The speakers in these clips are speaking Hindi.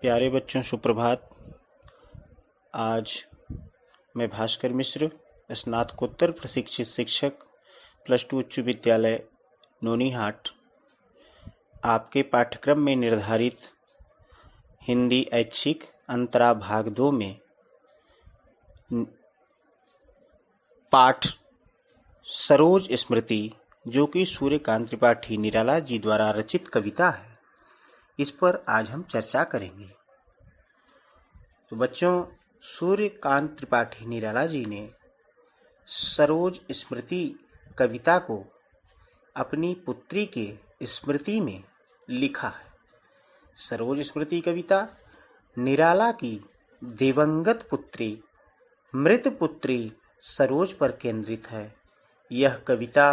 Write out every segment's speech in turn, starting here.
प्यारे बच्चों, सुप्रभात। आज मैं भास्कर मिश्र, स्नातकोत्तर प्रशिक्षित शिक्षक, +2 उच्च विद्यालय नोनीहाट, आपके पाठ्यक्रम में निर्धारित हिंदी ऐच्छिक अंतरा भाग 2 में पाठ सरोज स्मृति, जो कि सूर्यकांत त्रिपाठी निराला जी द्वारा रचित कविता है, इस पर आज हम चर्चा करेंगे। तो बच्चों, सूर्यकांत त्रिपाठी निराला जी ने सरोज स्मृति कविता को अपनी पुत्री के स्मृति में लिखा है। सरोज स्मृति कविता निराला की दिवंगत पुत्री, मृत पुत्री सरोज पर केंद्रित है। यह कविता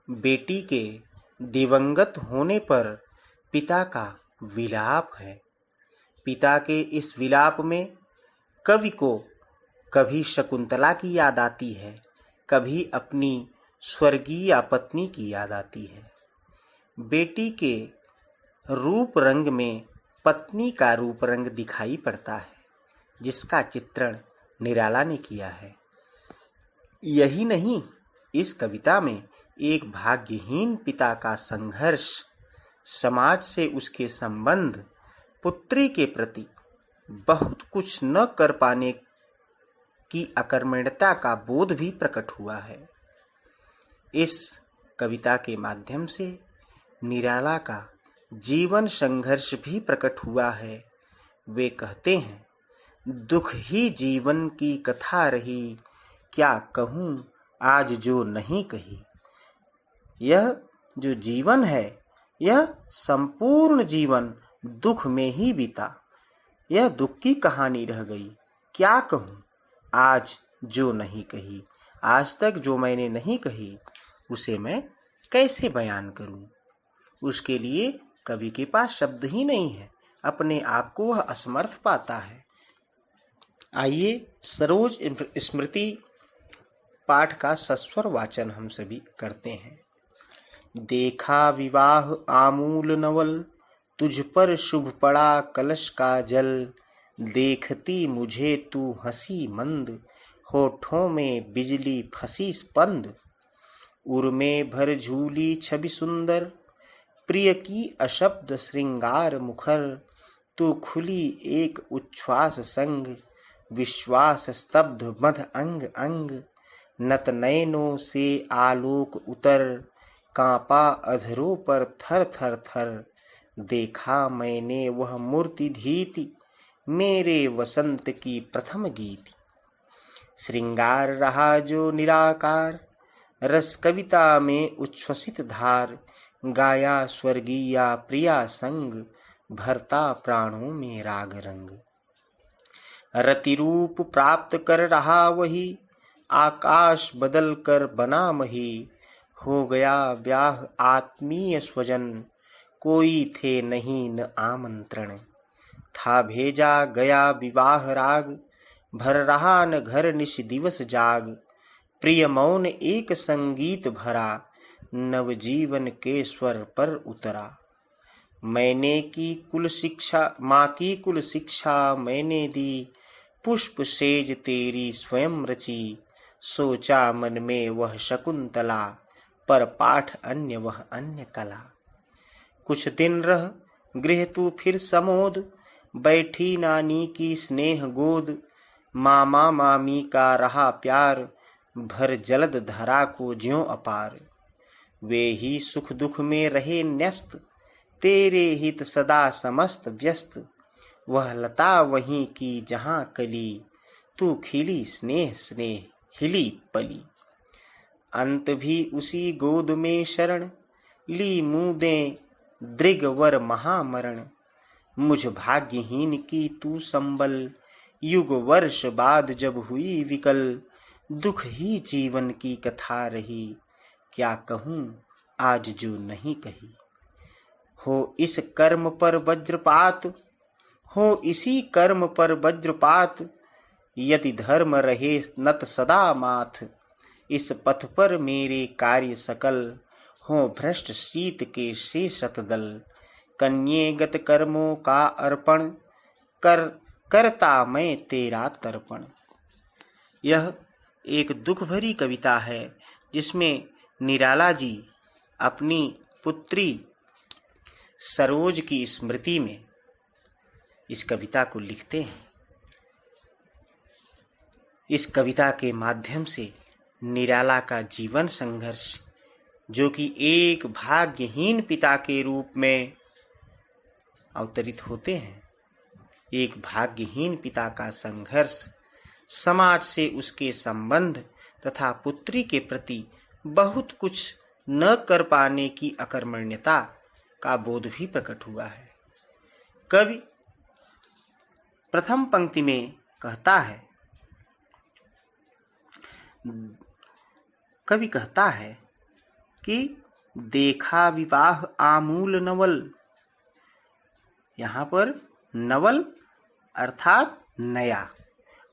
बेटी के दिवंगत होने पर पिता का विलाप है। पिता के इस विलाप में कवि को कभी शकुंतला की याद आती है, कभी अपनी स्वर्गीय पत्नी की याद आती है। बेटी के रूप रंग में पत्नी का रूप रंग दिखाई पड़ता है, जिसका चित्रण निराला ने किया है। यही नहीं, इस कविता में एक भाग्यहीन पिता का संघर्ष, समाज से उसके संबंध, पुत्री के प्रति बहुत कुछ न कर पाने की अकर्मण्यता का बोध भी प्रकट हुआ है। इस कविता के माध्यम से निराला का जीवन संघर्ष भी प्रकट हुआ है। वे कहते हैं, दुख ही जीवन की कथा रही, क्या कहूँ आज जो नहीं कही। यह जो जीवन है, यह संपूर्ण जीवन दुख में ही बीता। यह दुख की कहानी रह गई, क्या कहूँ आज जो नहीं कही। आज तक जो मैंने नहीं कही, उसे मैं कैसे बयान करूँ। उसके लिए कवि के पास शब्द ही नहीं है, अपने आप को वह असमर्थ पाता है। आइए सरोज स्मृति पाठ का सस्वर वाचन हम सभी करते हैं। देखा विवाह आमूल नवल, तुझ पर शुभ पड़ा कलश का जल। देखती मुझे तू हंसी मंद, होठों में बिजली फंसी स्पंद। उर में भर झूली छवि सुंदर, प्रिय की अशब्द श्रृंगार मुखर। तू खुली एक उच्छ्वास संग, विश्वास स्तब्ध मध अंग अंग। नत नयनों से आलोक उतर, कांपा अधरों पर थर थर थर। देखा मैंने वह मूर्ति धीति, मेरे वसंत की प्रथम गीति। श्रृंगार रहा जो निराकार, रस कविता में उच्छ्वसित धार। गाया स्वर्गीया प्रिया संग, भरता प्राणों में राग रंग। रति रूप प्राप्त कर रहा वही, आकाश बदल कर बना मही। हो गया ब्याह आत्मीय स्वजन, कोई थे नहीं न आमंत्रण। था भेजा गया विवाह राग, भर रहा न घर निश दिवस जाग। प्रिय मौन एक संगीत भरा, नवजीवन के स्वर पर उतरा। मैंने की कुल शिक्षा, माँ की कुल शिक्षा मैंने दी। पुष्प सेज तेरी स्वयं रची, सोचा मन में वह शकुंतला। पर पाठ अन्य वह अन्य कला। कुछ दिन रह गृह तू फिर समोद, बैठी नानी की स्नेह गोद। मामा मामी का रहा प्यार, भर जलद धरा को ज्यों अपार। वे ही सुख दुख में रहे न्यस्त, तेरे हित सदा समस्त व्यस्त। वह लता वहीं की जहाँ कली, तू खिली स्नेह स्नेह हिली पली। अंत भी उसी गोद में शरण, ली मुदें दृगवर महामरण। मुझ भाग्यहीन की तू संबल, युग वर्ष बाद जब हुई विकल। दुख ही जीवन की कथा रही, क्या कहूँ आज जो नहीं कही। हो इस कर्म पर वज्रपात, हो इसी कर्म पर वज्रपात। यदि धर्म रहे नत सदा माथ, इस पथ पर मेरे कार्य सकल। हो भ्रष्ट शीत के शेषत दल, कन्येगत कर्मों का अर्पण, कर करता मैं तेरा तर्पण। यह एक दुख भरी कविता है जिसमें निराला जी अपनी पुत्री सरोज की स्मृति में इस कविता को लिखते हैं। इस कविता के माध्यम से निराला का जीवन संघर्ष, जो कि एक भाग्यहीन पिता के रूप में अवतरित होते हैं, एक भाग्यहीन पिता का संघर्ष, समाज से उसके संबंध तथा पुत्री के प्रति बहुत कुछ न कर पाने की अकर्मण्यता का बोध भी प्रकट हुआ है। कवि प्रथम पंक्ति में कहता है कि देखा विवाह आमूल नवल। यहाँ पर नवल अर्थात नया,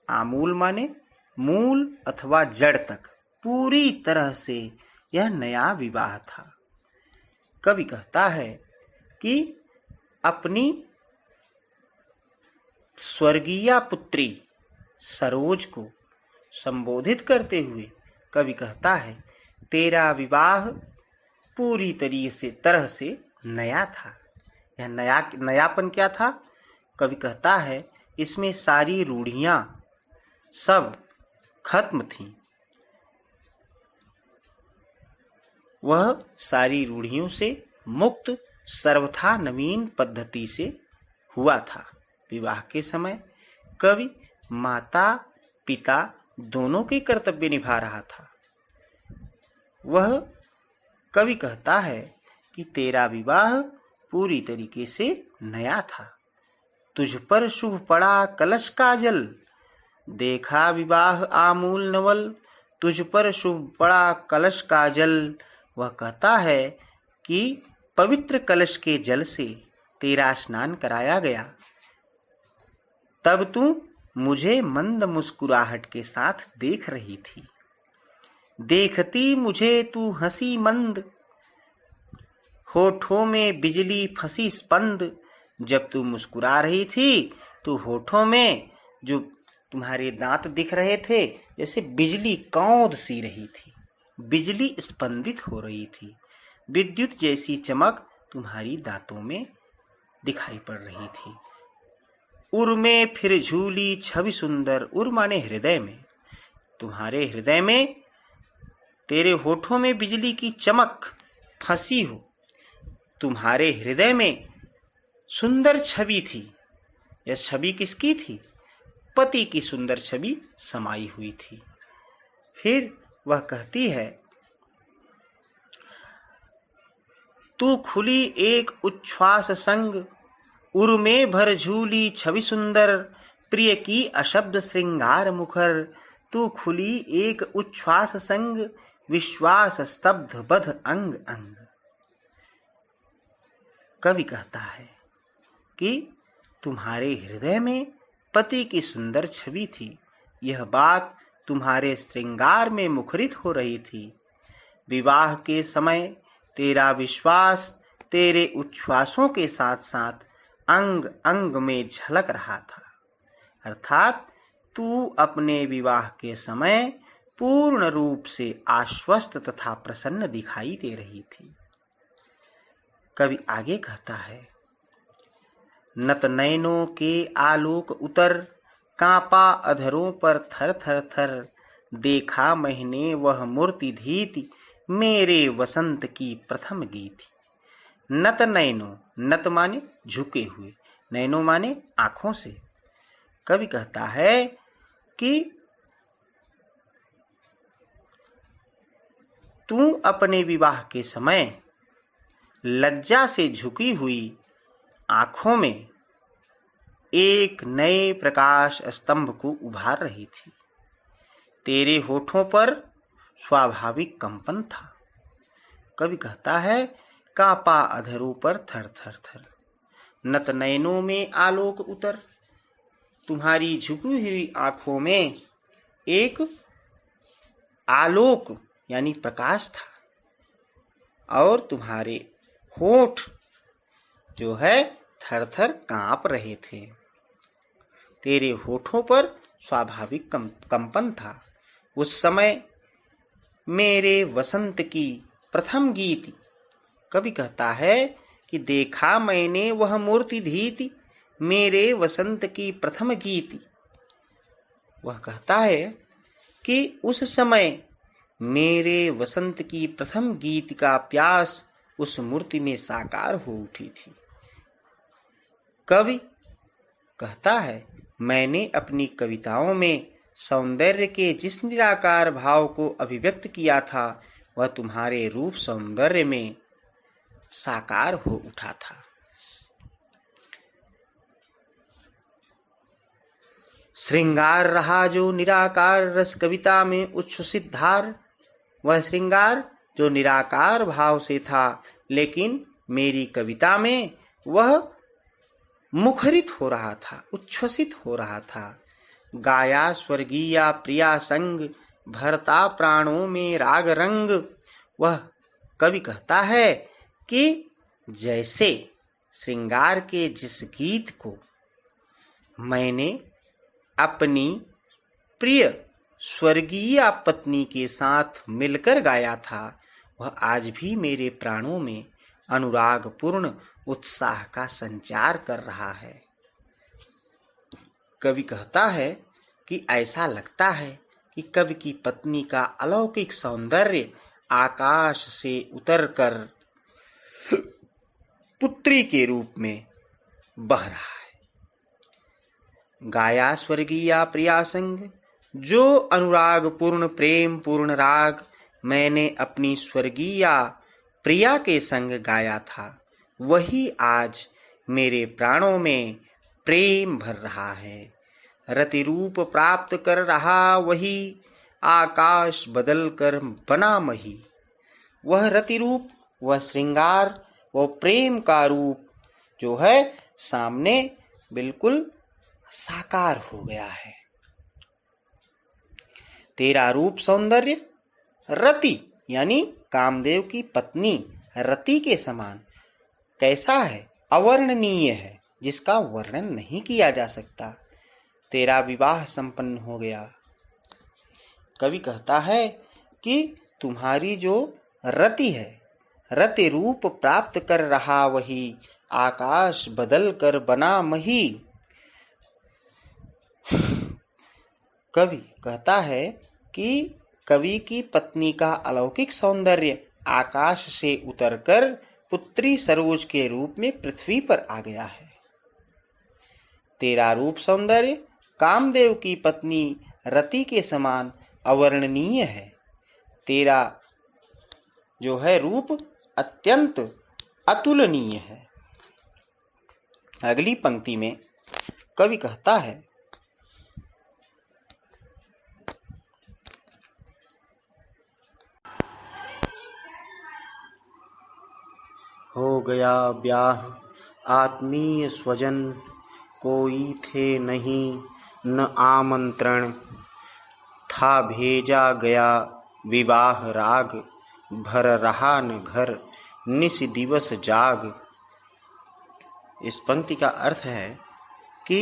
आमूल माने मूल अथवा जड़ तक, पूरी तरह से यह नया विवाह था। कवि कहता है कि अपनी स्वर्गीय पुत्री सरोज को संबोधित करते हुए कवि कहता है, तेरा विवाह पूरी तरह से नया था। यह नयापन क्या था? कवि कहता है इसमें सारी रूढ़ियां सब खत्म थीं। वह सारी रूढ़ियों से मुक्त सर्वथा नवीन पद्धति से हुआ था। विवाह के समय कवि माता पिता दोनों के कर्तव्य निभा रहा था। वह कवि कहता है कि तेरा विवाह पूरी तरीके से नया था। तुझ पर शुभ पड़ा कलश का जल, देखा विवाह आमूल नवल। तुझ पर शुभ पड़ा कलश का जल। वह कहता है कि पवित्र कलश के जल से तेरा स्नान कराया गया, तब तू मुझे मंद मुस्कुराहट के साथ देख रही थी। देखती मुझे तू हंसी मंद, होठों में बिजली फंसी स्पंद। जब तू मुस्कुरा रही थी तो होठों में जो तुम्हारे दांत दिख रहे थे जैसे बिजली कौंध सी रही थी, बिजली स्पंदित हो रही थी, विद्युत जैसी चमक तुम्हारी दांतों में दिखाई पड़ रही थी। उर में फिर झूली छवि सुंदर। उर माने हृदय में, तुम्हारे हृदय में, तेरे होठों में बिजली की चमक फंसी हो, तुम्हारे हृदय में सुंदर छवि थी। यह छवि किसकी थी? पति की सुंदर छवि समाई हुई थी। फिर वह कहती है, तू खुली एक उच्छ्वास संग, उर में भर झूली छवि सुंदर। प्रिय की अशब्द श्रृंगार मुखर। तू खुली एक उच्छ्वास संग, विश्वास स्तब्ध बध अंग अंग। कवि कहता है कि तुम्हारे हृदय में पति की सुंदर छवि थी। यह बात तुम्हारे श्रृंगार में मुखरित हो रही थी। विवाह के समय तेरा विश्वास तेरे उच्छ्वासों के साथ साथ अंग अंग में झलक रहा था। अर्थात तू अपने विवाह के समय पूर्ण रूप से आश्वस्त तथा प्रसन्न दिखाई दे रही थी। कवि आगे कहता है, नत नयनों के आलोक उतर, कांपा अधरों पर थर थर थर। देखा मैंने वह मूर्ति धीति, मेरे वसंत की प्रथम गीति। नत नयनों, नत माने झुके हुए, नयनों माने आंखों से। कवि कहता है कि तू अपने विवाह के समय लज्जा से झुकी हुई आंखों में एक नए प्रकाश स्तंभ को उभार रही थी। तेरे होठों पर स्वाभाविक कंपन था। कवि कहता है, कांपा अधरों पर थर थर थर। नत नयनों में आलोक उतर, तुम्हारी झुकी हुई आंखों में एक आलोक यानी प्रकाश था और तुम्हारे होठ जो है थर थर कांप रहे थे। तेरे होठों पर स्वाभाविक कंपन था। उस समय मेरे वसंत की प्रथम गीत, कवि कहता है कि देखा मैंने वह मूर्ति धीति, मेरे वसंत की प्रथम गीति। वह कहता है कि उस समय मेरे वसंत की प्रथम गीत का प्यास उस मूर्ति में साकार हो उठी थी। कवि कहता है, मैंने अपनी कविताओं में सौंदर्य के जिस निराकार भाव को अभिव्यक्त किया था वह तुम्हारे रूप सौंदर्य में साकार हो उठा था। श्रृंगार रहा जो निराकार रस कविता में उच्छ्वसित धार, वह श्रृंगार जो निराकार भाव से था लेकिन मेरी कविता में वह मुखरित हो रहा था, उच्छ्वसित हो रहा था। गाया स्वर्गीय प्रिया संग, भरता प्राणों में राग रंग। वह कवि कहता है कि जैसे श्रृंगार के जिस गीत को मैंने अपनी प्रिय स्वर्गीय पत्नी के साथ मिलकर गाया था, वह आज भी मेरे प्राणों में अनुरागपूर्ण उत्साह का संचार कर रहा है। कवि कहता है कि ऐसा लगता है कि कवि की पत्नी का अलौकिक सौंदर्य आकाश से उतरकर पुत्री के रूप में बह रहा है। गाया स्वर्गीय प्रिया संग, जो अनुराग पूर्ण प्रेम पूर्ण राग मैंने अपनी स्वर्गीय प्रिया के संग गाया था, वही आज मेरे प्राणों में प्रेम भर रहा है। रति रूप प्राप्त कर रहा वही आकाश बदल कर बना मही। वह रति रूप, वह श्रृंगार, वह प्रेम का रूप जो है सामने बिल्कुल साकार हो गया है। तेरा रूप सौंदर्य रति यानी कामदेव की पत्नी रति के समान कैसा है? अवर्णनीय है, जिसका वर्णन नहीं किया जा सकता। तेरा विवाह संपन्न हो गया। कवि कहता है कि तुम्हारी जो रति है, रति रूप प्राप्त कर रहा वही आकाश बदल कर बना मही। कवि कहता है कि कवि की पत्नी का अलौकिक सौंदर्य आकाश से उतरकर पुत्री सरोज के रूप में पृथ्वी पर आ गया है। तेरा रूप सौंदर्य कामदेव की पत्नी रति के समान अवर्णनीय है। तेरा जो है रूप अत्यंत अतुलनीय है। अगली पंक्ति में कवि कहता है, हो गया ब्याह आत्मीय स्वजन, कोई थे नहीं न आमंत्रण, था भेजा गया विवाह राग, भर रहा न घर निस दिवस जाग। इस पंक्ति का अर्थ है कि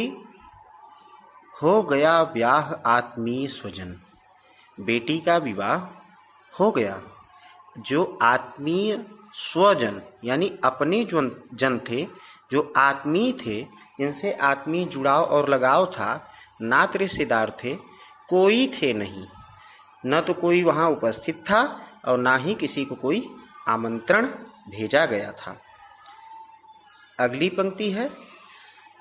हो गया ब्याह आत्मीय स्वजन, बेटी का विवाह हो गया। जो आत्मीय स्वजन यानी अपने जो जन थे, जो आत्मीय थे, इनसे आत्मीय जुड़ाव और लगाव था, नात रिश्तेदार थे, कोई थे नहीं। न तो कोई वहाँ उपस्थित था और ना ही किसी को कोई आमंत्रण भेजा गया था। अगली पंक्ति है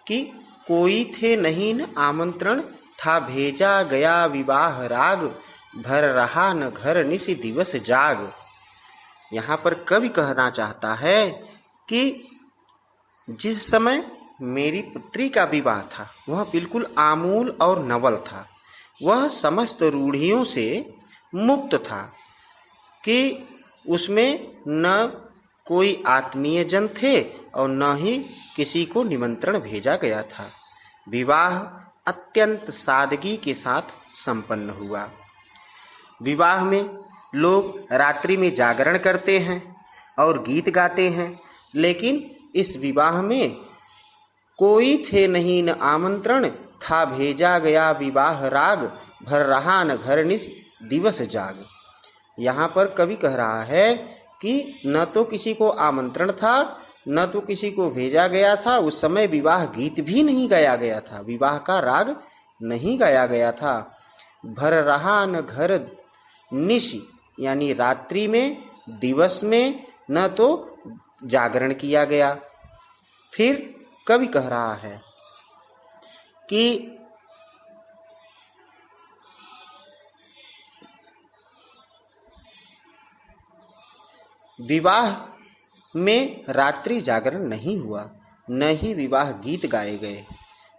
कि कोई थे नहीं न आमंत्रण, था भेजा गया विवाह राग, भर रहा न घर निस दिवस जाग। यहाँ पर कवि कहना चाहता है कि जिस समय मेरी पुत्री का विवाह था वह बिल्कुल आमूल और नवल था। वह समस्त रूढ़ियों से मुक्त था कि उसमें न कोई आत्मीय जन थे और न ही किसी को निमंत्रण भेजा गया था। विवाह अत्यंत सादगी के साथ संपन्न हुआ। विवाह में लोग रात्रि में जागरण करते हैं और गीत गाते हैं, लेकिन इस विवाह में कोई थे नहीं न आमंत्रण, था भेजा गया विवाह राग, भर रहा न घर निस दिवस जाग। यहाँ पर कवि कह रहा है कि न तो किसी को आमंत्रण था, न तो किसी को भेजा गया था। उस समय विवाह गीत भी नहीं गाया गया था, विवाह का राग नहीं गाया गया था। भर रहा न घर निश यानी रात्रि में, दिवस में न तो जागरण किया गया। फिर कवि कह रहा है कि विवाह में रात्रि जागरण नहीं हुआ, न ही विवाह गीत गाए गए,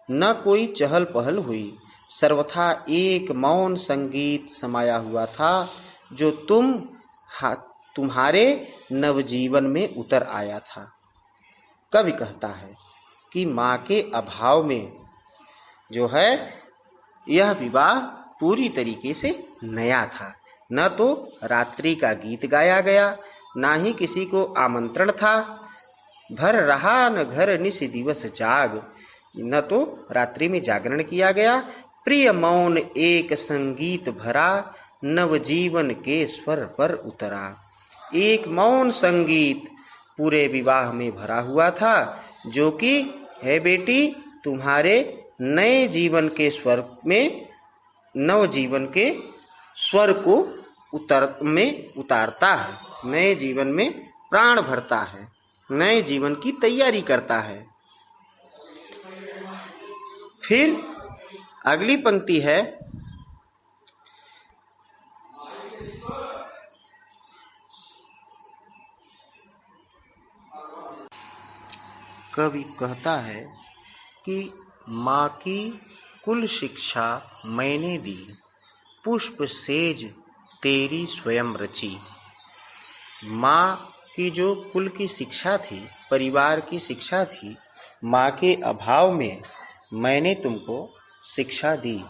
न कोई चहल पहल हुई। सर्वथा एक मौन संगीत समाया हुआ था, जो तुम्हारे नवजीवन में उतर आया था। कवि कहता है कि माँ के अभाव में जो है यह विवाह पूरी तरीके से नया था। न तो रात्रि का गीत गाया गया, ना ही किसी को आमंत्रण था। भर रहा न घर निस दिवस जाग, न तो रात्रि में जागरण किया गया। प्रिय मौन एक संगीत भरा, नवजीवन के स्वर पर उतरा। एक मौन संगीत पूरे विवाह में भरा हुआ था, जो कि है बेटी तुम्हारे नए जीवन के स्वर में, नवजीवन के स्वर को उतारता है, नए जीवन में प्राण भरता है, नए जीवन की तैयारी करता है। फिर अगली पंक्ति है, कवि कहता है कि माँ की कुल शिक्षा मैंने दी, पुष्प सेज तेरी स्वयं रची। माँ की जो कुल की शिक्षा थी, परिवार की शिक्षा थी, माँ के अभाव में मैंने तुमको शिक्षा दी।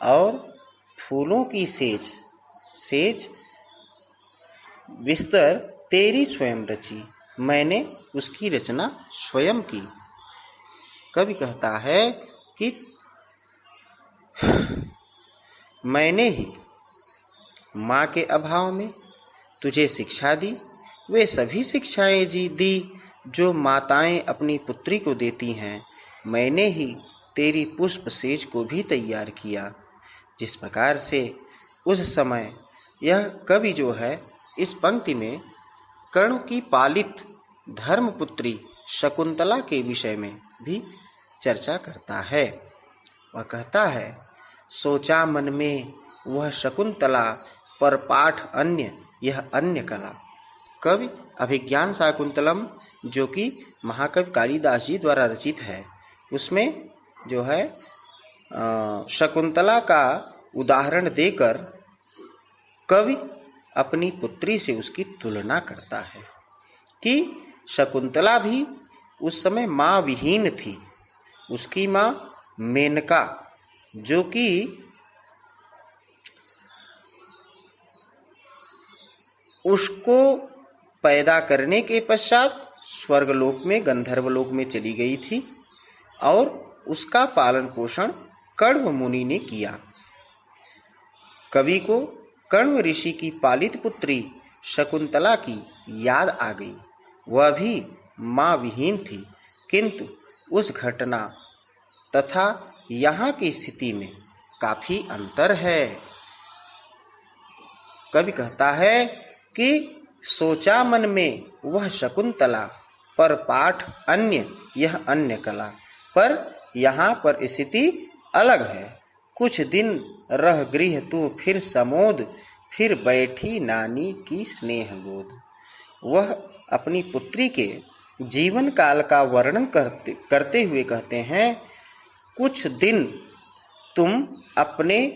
और फूलों की सेज बिस्तर तेरी स्वयं रची, मैंने उसकी रचना स्वयं की। कवि कहता है कि मैंने ही माँ के अभाव में तुझे शिक्षा दी। वे सभी शिक्षाएं दी जो माताएं अपनी पुत्री को देती हैं। मैंने ही तेरी पुष्प सेज को भी तैयार किया। जिस प्रकार से उस समय यह कवि जो है इस पंक्ति में कर्ण की पालित धर्मपुत्री शकुंतला के विषय में भी चर्चा करता है। वह कहता है, सोचा मन में वह शकुंतला, पर पाठ अन्य यह अन्य कला। कवि अभिज्ञान शाकुंतलम जो कि महाकवि कालिदास जी द्वारा रचित है, उसमें जो है शकुंतला का उदाहरण देकर कवि अपनी पुत्री से उसकी तुलना करता है कि शकुंतला भी उस समय माँ विहीन थी। उसकी माँ मेनका, जो कि उसको पैदा करने के पश्चात स्वर्गलोक में, गंधर्वलोक में चली गई थी और उसका पालन पोषण कण्व मुनि ने किया। कवि को कण्व ऋषि की पालित पुत्री शकुंतला की याद आ गई। वह भी माँ विहीन थी, किंतु उस घटना तथा यहाँ की स्थिति में काफी अंतर है। कवि कहता है कि सोचा मन में वह शकुंतला, पर पाठ अन्य यह अन्य कला। पर यहाँ पर स्थिति अलग है। कुछ दिन रह गृह तू फिर समोद, फिर बैठी नानी की स्नेह गोद। वह अपनी पुत्री के जीवन काल का वर्णन करते हुए कहते हैं, कुछ दिन तुम अपने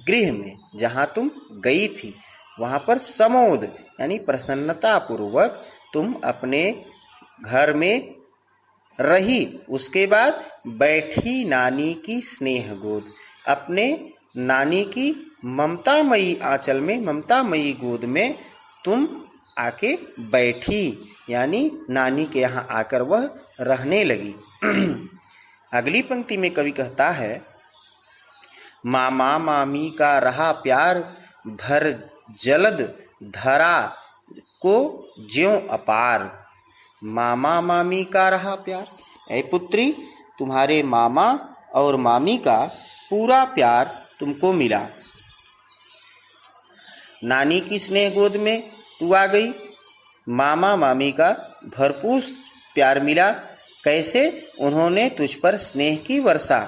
गृह में, जहाँ तुम गई थी वहाँ पर समोद यानी प्रसन्नता पूर्वक तुम अपने घर में रही। उसके बाद बैठी नानी की स्नेह गोद, अपने नानी की ममतामयी आंचल में, ममतामयी गोद में तुम आके बैठी, यानी नानी के यहाँ आकर वह रहने लगी। अगली पंक्ति में कवि कहता है मामा मामी का रहा प्यार, भर जलद धरा को ज्यों अपार। मामा मामी का रहा प्यार, ऐ पुत्री तुम्हारे मामा और मामी का पूरा प्यार तुमको मिला। नानी की स्नेह गोद में तू आ गई, मामा मामी का भरपूर प्यार मिला। कैसे? उन्होंने तुझ पर स्नेह की वर्षा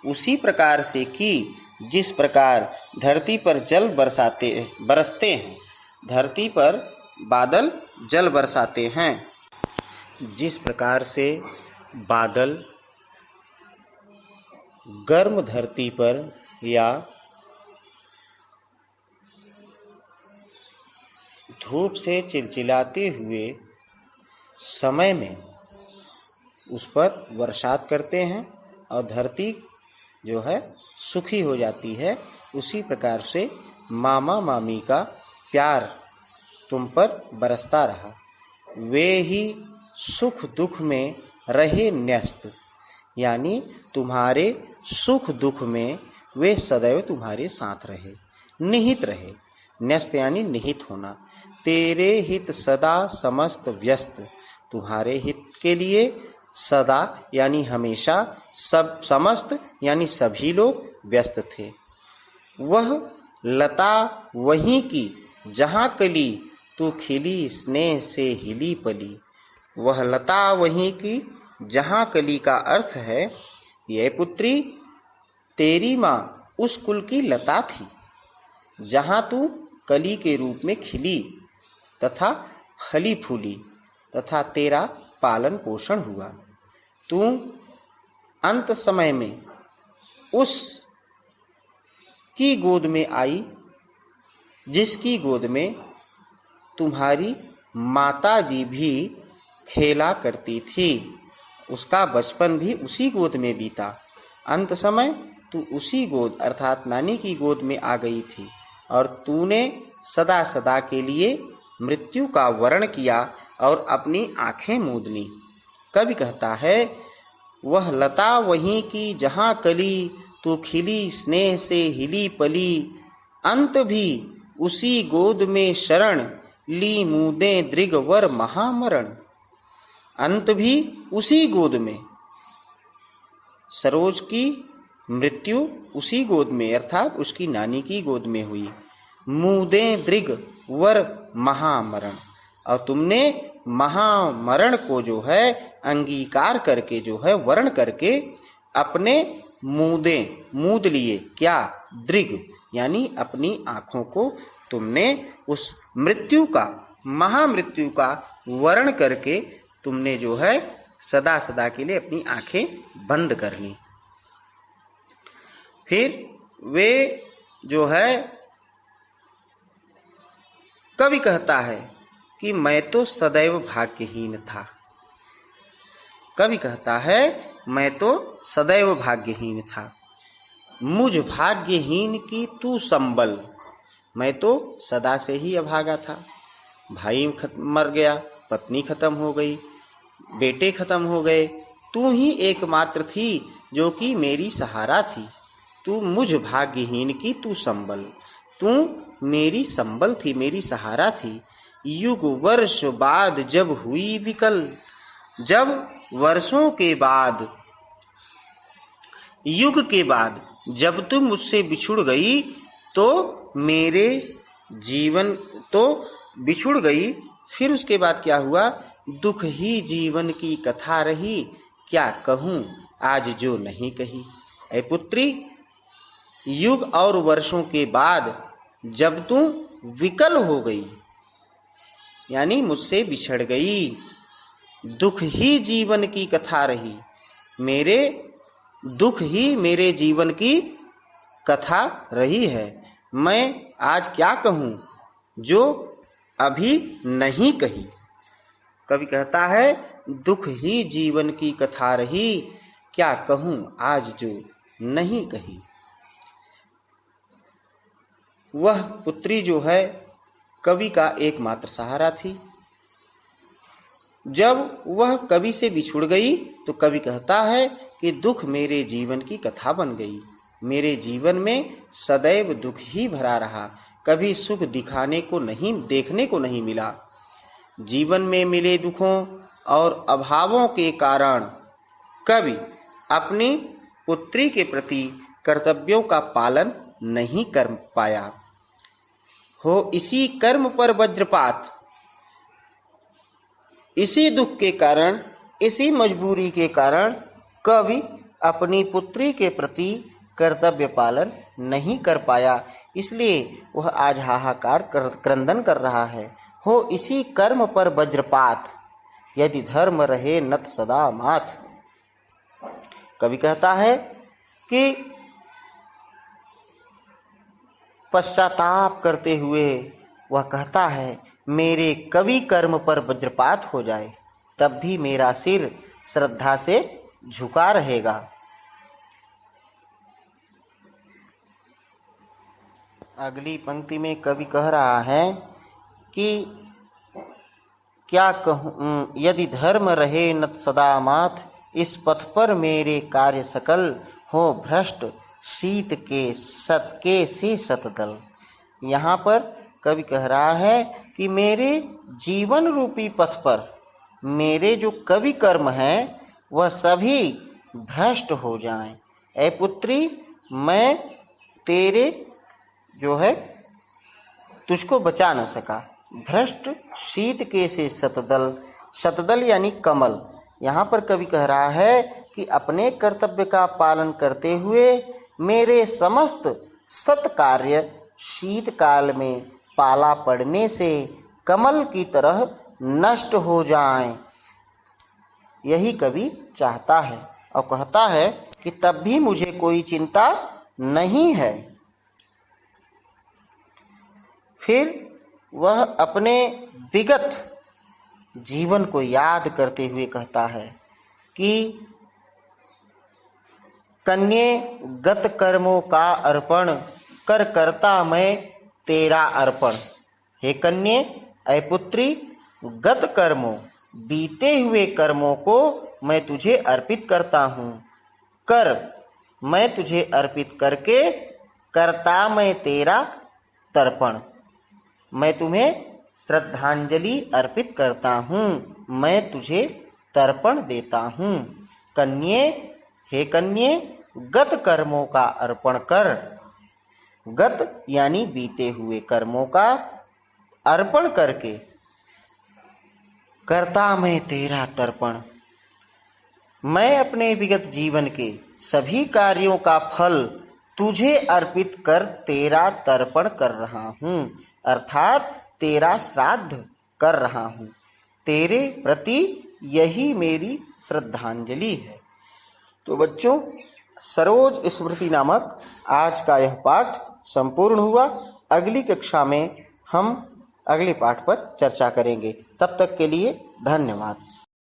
उसी प्रकार से की जिस प्रकार धरती पर जल बरसते हैं, धरती पर बादल जल बरसाते हैं। जिस प्रकार से बादल गर्म धरती पर या धूप से चिलचिलाते हुए समय में उस पर वर्षात करते हैं और धरती जो है सुखी हो जाती है, उसी प्रकार से मामा मामी का प्यार तुम पर बरसता रहा। वे ही सुख दुख में रहे न्यस्त, यानी तुम्हारे सुख दुख में वे सदैव तुम्हारे साथ रहे, निहित रहे। न्यस्त यानी निहित होना। तेरे हित सदा समस्त व्यस्त, तुम्हारे हित के लिए सदा यानी हमेशा, सब समस्त यानी सभी लोग व्यस्त थे। वह लता वहीं की जहाँ कली, तू खिली स्नेह से हिली पली। वह लता वहीं की जहाँ कली का अर्थ है, ये पुत्री तेरी माँ उस कुल की लता थी जहाँ तू कली के रूप में खिली तथा फली फूली तथा तेरा पालन पोषण हुआ। तू अंत समय में उस की गोद में आई जिसकी गोद में तुम्हारी माता जी भी खेला करती थी। उसका बचपन भी उसी गोद में बीता। अंत समय तू उसी गोद अर्थात नानी की गोद में आ गई थी और तूने सदा सदा के लिए मृत्यु का वरण किया और अपनी आंखें मूंद ली। कवि कहता है, वह लता वहीं की जहाँ कली, तू खिली स्नेह से हिली पली। अंत भी उसी गोद में शरण, ली मूदें दृगवर महामरण। अंत भी उसी गोद में, सरोज की मृत्यु उसी गोद में अर्थात उसकी नानी की गोद में हुई। मूदें दृग वर महामरण, और तुमने महामरण को जो है अंगीकार करके जो है वर्ण करके अपने मूद लिए। क्या? दृग यानी अपनी आंखों को तुमने उस मृत्यु का, महामृत्यु का वर्ण करके तुमने जो है सदा सदा के लिए अपनी आंखें बंद कर ली। फिर वे जो है कवि कहता है कि मैं तो सदैव भाग्यहीन था। कवि कहता है, मैं तो सदैव भाग्यहीन था। मुझ भाग्यहीन की तू संबल। मैं तो सदा से ही अभागा था। भाई मर गया, पत्नी खत्म हो गई, बेटे खत्म हो गए, तू ही एकमात्र थी जो कि मेरी सहारा थी। तू मुझ भाग्यहीन की तू संबल, तू मेरी संबल थी, मेरी सहारा थी। युग वर्ष बाद जब हुई विकल, जब वर्षों के बाद, युग के बाद जब तुम मुझसे बिछुड़ गई तो मेरे जीवन तो बिछुड़ गई। फिर उसके बाद क्या हुआ? दुख ही जीवन की कथा रही, क्या कहूँ आज जो नहीं कही। ऐ पुत्री, युग और वर्षों के बाद जब तू विकल हो गई यानी मुझसे बिछड़ गई, दुख ही जीवन की कथा रही। मेरे दुख ही मेरे जीवन की कथा रही है। मैं आज क्या कहूँ जो अभी नहीं कही। कवि कहता है, दुख ही जीवन की कथा रही, क्या कहूँ आज जो नहीं कही। वह पुत्री जो है कवि का एकमात्र सहारा थी। जब वह कवि से बिछुड़ गई तो कवि कहता है कि दुख मेरे जीवन की कथा बन गई। मेरे जीवन में सदैव दुख ही भरा रहा, कभी सुख देखने को नहीं मिला। जीवन में मिले दुखों और अभावों के कारण कभी अपनी पुत्री के प्रति कर्तव्यों का पालन नहीं कर पाया। हो इसी कर्म पर वज्रपात, इसी दुख के कारण, इसी मजबूरी के कारण कभी अपनी पुत्री के प्रति कर्तव्य पालन नहीं कर पाया, इसलिए वह आज हाहाकार क्रंदन कर रहा है। हो इसी कर्म पर वज्रपात, यदि धर्म रहे नत सदा माथ। कवि कहता है कि पश्चाताप करते हुए वह कहता है, मेरे कवि कर्म पर वज्रपात हो जाए तब भी मेरा सिर श्रद्धा से झुका रहेगा। अगली पंक्ति में कवि कह रहा है कि क्या कहूँ, यदि धर्म रहे नत सदा माथ, इस पथ पर मेरे कार्य सकल हो भ्रष्ट, शीत के से सतदल। यहाँ पर कवि कह रहा है कि मेरे जीवन रूपी पथ पर मेरे जो कवि कर्म हैं वह सभी भ्रष्ट हो जाएं। ऐ पुत्री, मैं तेरे जो है तुझको बचा न सका। भ्रष्ट शीत के से सतदल, सतदल यानी कमल। यहाँ पर कवि कह रहा है कि अपने कर्तव्य का पालन करते हुए मेरे समस्त सत्कार्य शीतकाल में पाला पड़ने से कमल की तरह नष्ट हो जाएं, यही कवि चाहता है और कहता है कि तब भी मुझे कोई चिंता नहीं है। फिर वह अपने विगत जीवन को याद करते हुए कहता है कि कन्ये गत कर्मों का अर्पण कर करता मैं तेरा अर्पण। हे कन्ये, ऐ पुत्री, गत कर्मों बीते हुए कर्मों को मैं तुझे अर्पित करता हूँ। कर मैं तुझे अर्पित करके करता मैं तेरा तर्पण। मैं तुम्हें श्रद्धांजलि अर्पित करता हूँ, मैं तुझे तर्पण देता हूँ। कन्ये, हे कन्ये, गत कर्मों का अर्पण कर। गत यानी बीते हुए कर्मों का अर्पण करके करता मैं तेरा तर्पण। मैं अपने विगत जीवन के सभी कार्यों का फल तुझे अर्पित कर तेरा तर्पण कर रहा हूँ, अर्थात तेरा श्राद्ध कर रहा हूँ। तेरे प्रति यही मेरी श्रद्धांजलि है। तो बच्चों, सरोज स्मृति नामक आज का यह पाठ संपूर्ण हुआ। अगली कक्षा में हम अगले पाठ पर चर्चा करेंगे। तब तक के लिए धन्यवाद।